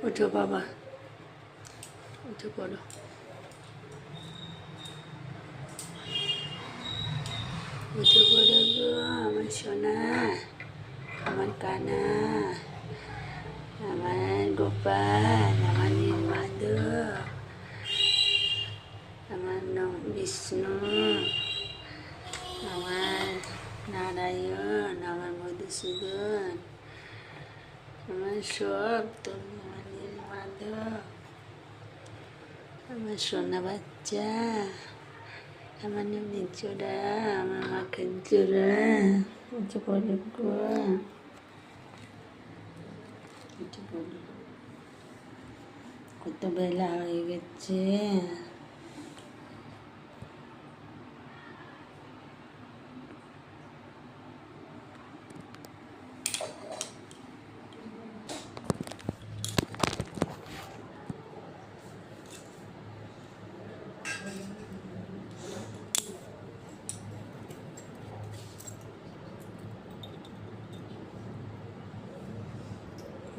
ওঠো বাবা, উঠে পড়ো। উঠে পড়ো গো আমার সোনা, আমার কানা, আমার গোপাল, আমার নীলমাধব, আমার বিষ্ণু, আমার নারায়ণ, আমার মধুসূদন, আমার সব তুমি, আমার নীলমাধব, আমার সোনা বাচ্চা, আমার নিচোড়া, আমার মাখের জোড়া। উঠে পড়ো গো, উঠে পড়ো। কত বেলা হয়ে গেছে।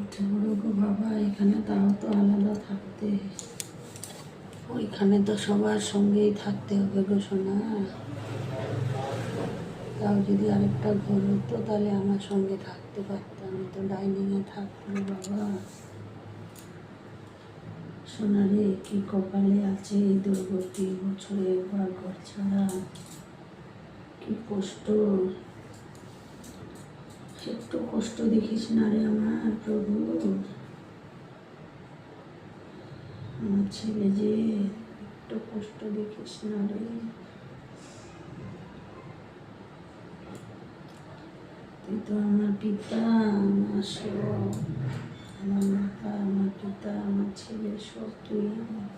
উঠে পড়ো গো বাবা, এখানে তাও তো আলাদা থাকতে, ওইখানে তো সবার সঙ্গেই থাকতে হবে গো সোনা। তাও যদি আরেকটা ঘর হতো তাহলে আমার সঙ্গে থাকতে পারতাম, আমি তো ডাইনিংয়ে থাকবো বাবা। সোনারে কি কপালে আছে এই দুর্গতি, বছরে একবার ঘর ছাড়া, কি কষ্ট। একটু কষ্ট দেখিস না রে আমার প্রভু, আমার ছেলে যে, একটু কষ্ট দেখিস না রে। তুই তো আমার পিতা, আমার সব, আমার মাতা, আমার পিতা, আমার ছেলে, সব তুই আমার।